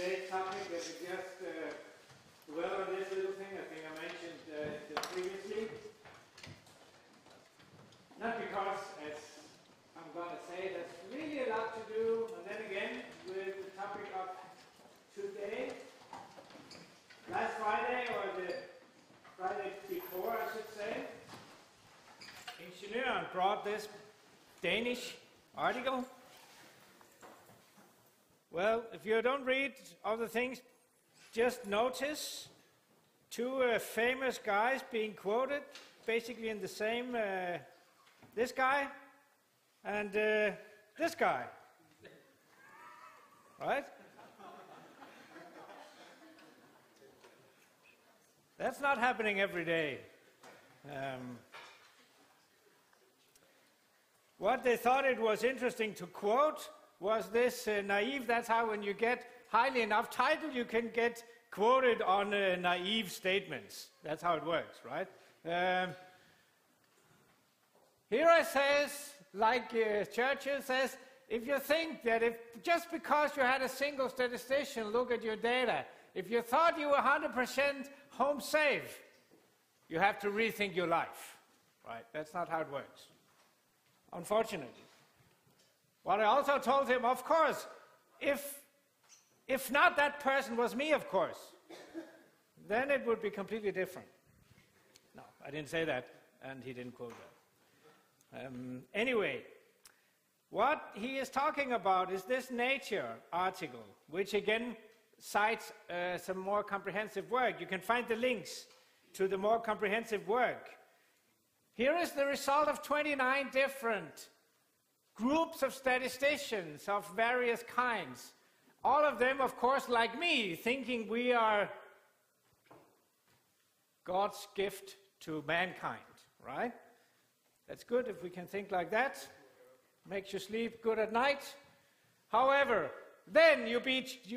today's topic, let me just dwell on this little thing I think I mentioned previously. Not because, as I'm going to say, there's really a lot to do, and then again, with the topic of today. Last Friday, or the Friday before, I should say, Ingeniøren brought this Danish article. Well, if you don't read other things, just notice two famous guys being quoted, basically in the same, this guy and this guy, right? That's not happening every day. What they thought it was interesting to quote was this naive. That's how when you get highly enough title, you can get quoted on naive statements. That's how it works, right? Here it says, like Churchill says, if you think that if just because you had a single statistician look at your data, if you thought you were 100% home safe, you have to rethink your life, right? That's not how it works, unfortunately. What I also told him, of course, if not that person was me, of course, then it would be completely different. No, I didn't say that, and he didn't quote that. Anyway, what he is talking about is this Nature article, which again cites some more comprehensive work. You can find the links to the more comprehensive work. Here is the result of 29 different groups of statisticians of various kinds. All of them, of course, like me, thinking we are God's gift to mankind, right? That's good if we can think like that. Makes you sleep good at night. However, then you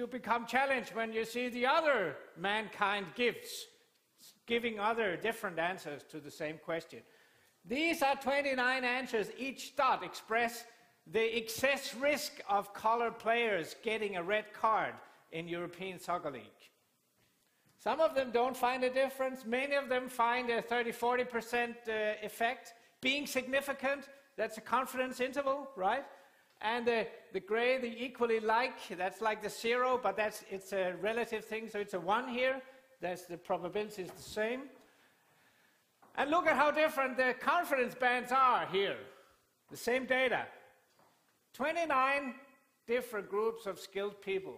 become challenged when you see the other mankind giving other different answers to the same question. These are 29 answers. Each dot express the excess risk of colored players getting a red card in European Soccer League. Some of them don't find a difference. Many of them find a 30-40% effect being significant. That's a confidence interval, right? And the gray, the equally like, that's like the 0, but it's a relative thing, so it's a 1 here. That's the probability is the same. And look at how different the confidence bands are here. The same data. 29 different groups of skilled people,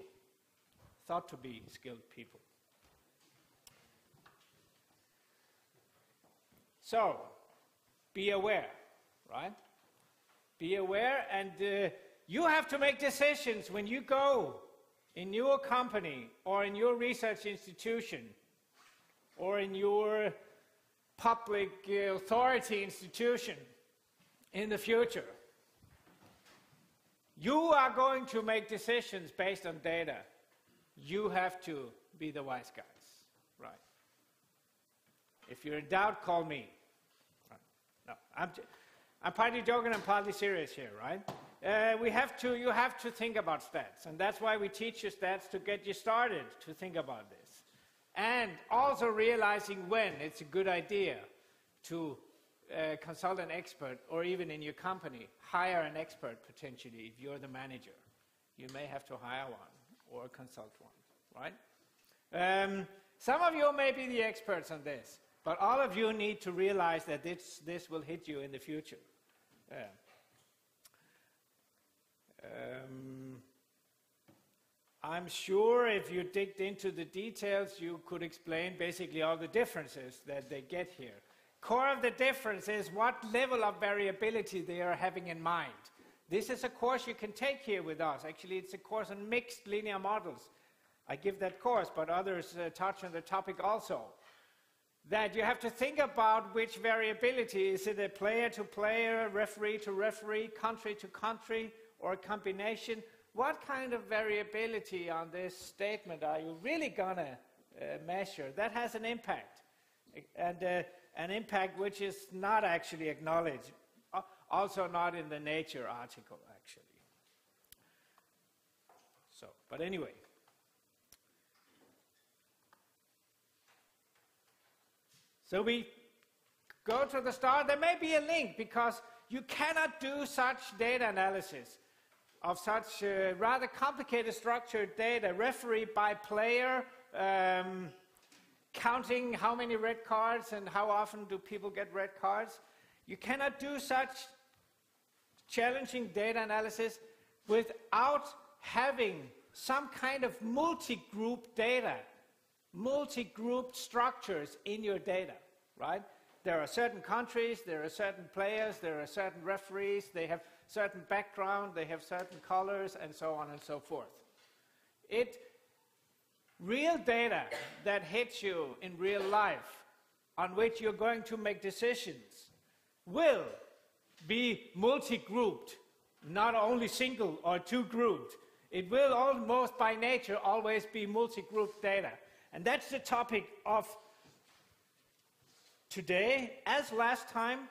thought to be skilled people. So, be aware, right? Be aware, and you have to make decisions when you go in your company or in your research institution or in your public authority institution in the future. You are going to make decisions based on data. You have to be the wise guys, right? If you're in doubt, call me. Right. No, I'm partly joking and partly serious here, right? You have to think about stats, and that's why we teach you stats to get you started to think about this. And also realizing when it's a good idea to consult an expert, or even in your company, hire an expert potentially if you're the manager. You may have to hire one or consult one, right? Some of you may be the experts on this, but all of you need to realize that this will hit you in the future. I'm sure if you digged into the details, you could explain basically all the differences that they get here. Core of the difference is what level of variability they are having in mind. This is a course you can take here with us. Actually, it's a course on mixed linear models. I give that course, but others touch on the topic also. That you have to think about which variability. Is it a player to player, referee to referee, country to country, or a combination? What kind of variability on this statement are you really going to measure? That has an impact, and an impact which is not actually acknowledged, also not in the Nature article, actually. So, but anyway, So we go to the start. There may be a link because you cannot do such data analysis of such rather complicated structured data, referee by player, counting how many red cards and how often do people get red cards. You cannot do such challenging data analysis without having some kind of multi-group data, multi-group structures in your data, right? There are certain countries, there are certain players, there are certain referees, they have certain background, they have certain colors, and so on and so forth. Real data that hits you in real life, on which you're going to make decisions, will be multi-grouped, not only single or two-grouped. It will almost by nature always be multi-group data. And that's the topic of today. As last time,